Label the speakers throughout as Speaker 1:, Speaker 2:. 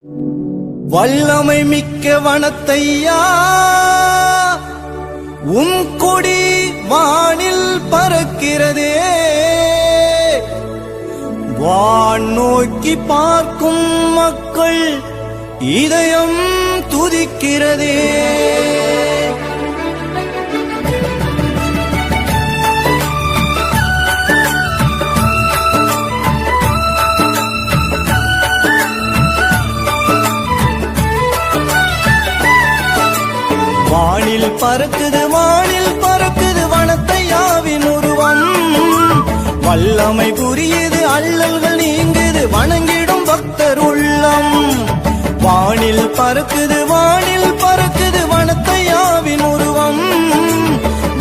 Speaker 1: வல்லமை மிக்க வனத்தையா உன் கொடி வானில் பறக்கிறதே, வான் நோக்கி பார்க்கும் மக்கள் இதயம் துதிக்கிறதே. வானில் பறக்குது வனத்தையாவின் உருவம், வல்லமை புரியுது அல்லல்கள் நீங்குது வணங்கிடும் பக்தர் உள்ளம். வானில் பறக்குது வனத்தையாவின் உருவம்,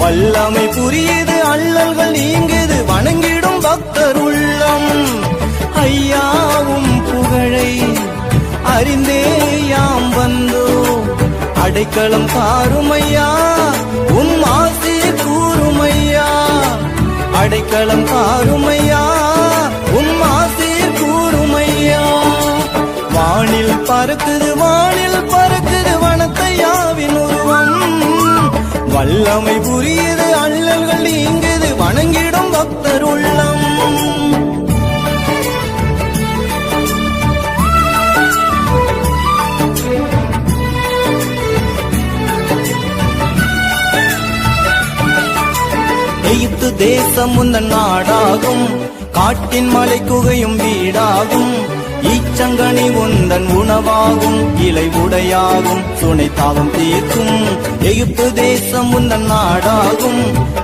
Speaker 1: வல்லமை புரியுது அல்லல்கள் நீங்குது வணங்கிடும் பக்தர் உள்ளம். ஐயாவும் புகழை அறிந்தே யாம் வந்தோம், அடைக்கலம் தாருமையா உன் ஆசீர் கூறுமையா, அடைக்கலம் தாருமையா உன் ஆசீர் கூறுமையா. வானில் பறக்குது வனத்தையாவின் உருவம், வல்லமை புரியுது அல்லல்கள் நீங்குது வணங்கிடும் பக்தர் உள்ளம். எகிப்து தேசம் உந்தன் நாடாகும், காட்டின் மலை குகையும் வீடாகும், ஈச்சங்கனி உந்தன் உணவாகும், இலை உடையாகும், சுனை தாகம் தீர்க்கும். எகிப்து தேசம் உந்தன் நாடாகும்,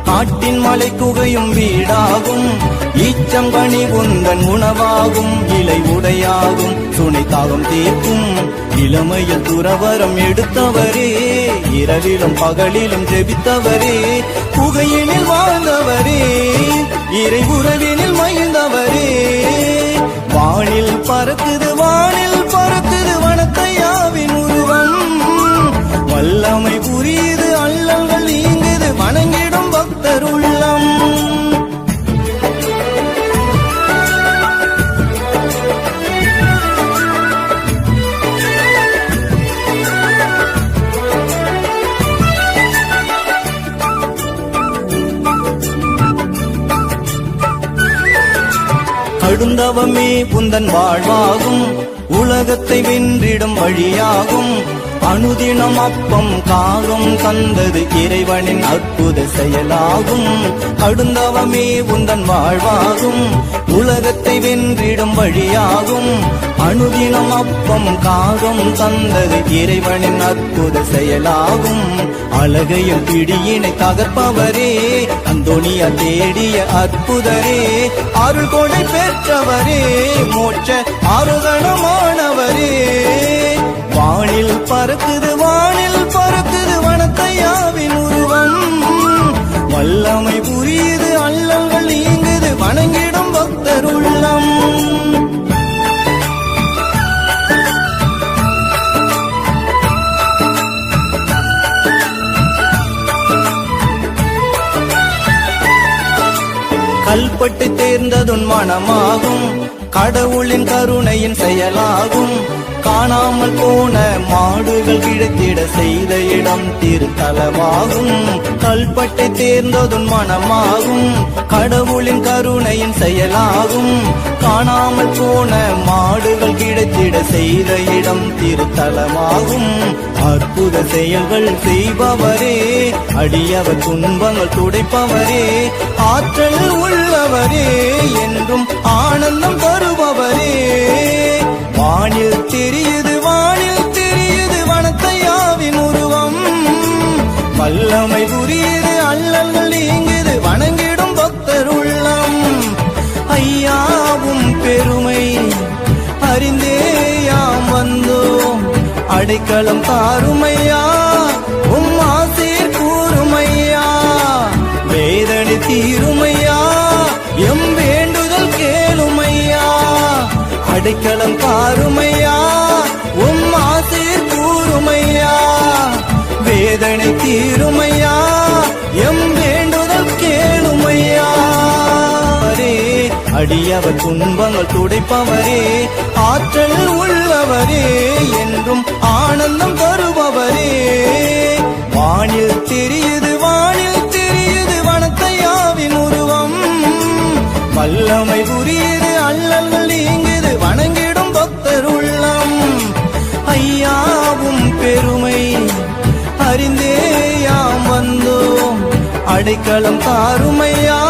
Speaker 1: காட்டின் மலை குகையும் வீடாகும், ஈச்சங்கனி உந்தன் உணவாகும், இலை உடையாகும், சுனை தாகம் தீர்க்கும். இளமையில் துறவரம் எடுத்தவரே, இரவிலும் பகலிலும் ஜெபித்தவரே, புகையினில் வாழ்ந்தவரே, இறை உறவினில் மகிழ்ந்தவரே. வானில் பறக்குது வனத்தையாவின் உருவம், வல்லமை புரியுது அல்லல்கள் நீங்குது வணங்கிடும் பக்தர் உள்ளம். கடுந்தவமே உந்தன் வாழ்வாகும், உலகத்தை வென்றிடும் வழியாகும், அனுதினம் அப்பம் காகம் தந்தது இறைவனின் அற்புத செயலாகும். கடுந்தவமே உந்தன் வாழ்வாகும், உலகத்தை வென்றிடும் வழியாகும், அனுதினம் அப்பம் காகம் தந்தது இறைவனின் அற்புத செயலாகும். அழகையும் பிடியினை தகர்ப்பவரே, அந்தோனியா தேடிய அற்புதரே, அருள் கொடை பெற்றவரே, மோட்ச ஆரோகணமானவரே. வானில் பறக்குது வனத்தையாவின் உருவம், வல்லமை புரியுது அல்லல்கள் நீங்குது வணங்கிடும் பக்தர் உள்ளம். கல்பட்டு தேர்ந்ததுன் மனமாகும், கடவுளின் கருணையின் செயலாகும், காணாமல் போன மாடுகள் கிடைத்திட செய்த இடம் திருத்தலமாகும். கல்பட்டை தேர்ந்ததுன் மனமாகும், கடவுளின் கருணையின் செயலாகும், காணாமல் போன மாடுகள் கிடைத்திட செய்த இடம் திருத்தலமாகும். அற்புத செயல்கள் செய்பவரே, அடியவர் துன்பங்கள் துடைப்பவரே, ஆற்றல் உள்ளவரே, என்றும் ஆனந்தம் தருபவரே. வானில் தெரியுது வனத்தையாவின் உருவம், வல்லமை புரியுது அல்லல்கள் நீங்குது வணங்கிடும் பக்தர் உள்ளம். ஐயாவும் பெருமை அறிந்தே யாம் வந்தோம், அடைக்கலம் தாருமையா உம் ஆசீர் கூறுமையா, வேதனை தீருமையா எம் வேண்டுதல் கேளுமையா, அடைக்கலம் தாருமையா உம் ஆசீர் கூறுமையா, வேதனை தீருமையா எம் வேண்டுதல் கேளுமையா. அடியவர் துன்பங்கள் துடைப்பவரே, ஆற்றல் உள்ளவரே, என்றும் ஆனந்தம் தருபவரே. வானில் தெரியுது வனத்தையாவின் உருவம், வல்லமை புரியுது அல்லல்கள் நீங்குது வணங்கிடும் பக்தர் உள்ளம். ஐயாவும் பெருமை அறிந்தே யாம் வந்தோம், அடைக்கலம் தாருமையா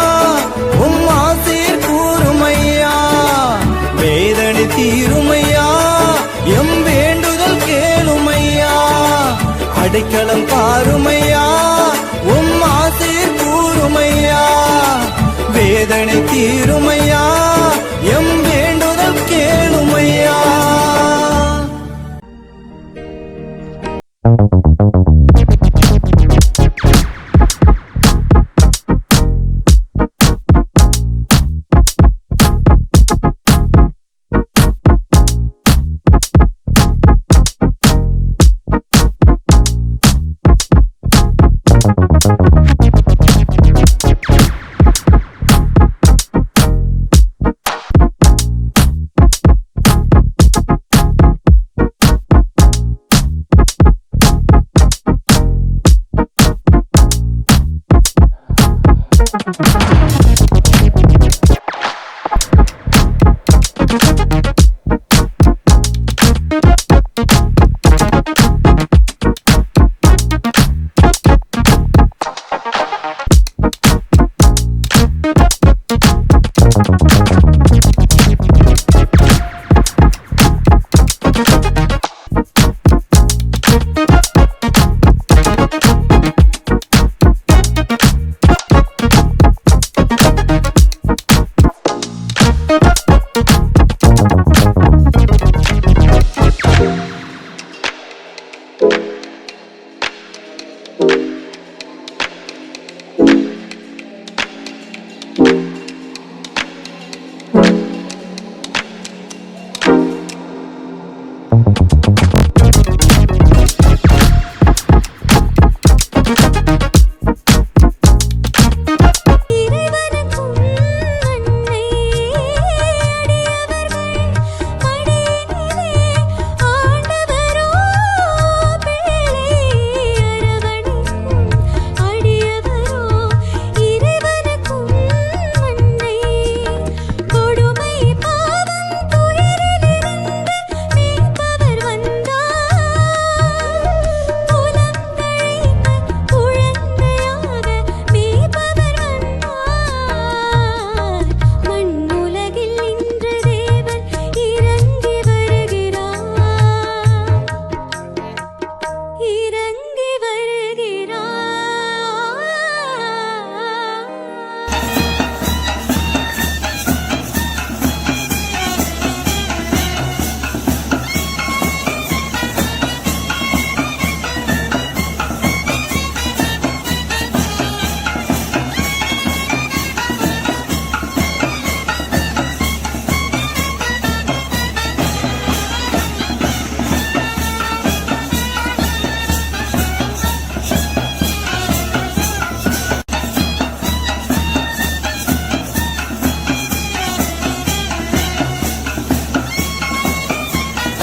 Speaker 1: உம் ஆசீர் கூறுமையா. வேதனை தீருமையா எம் வேண்டுதல் கேளுமையா, அடைக்கலம் தாருமையா உம் ஆசீர் கூறுமையா. வேதனை தீருமையா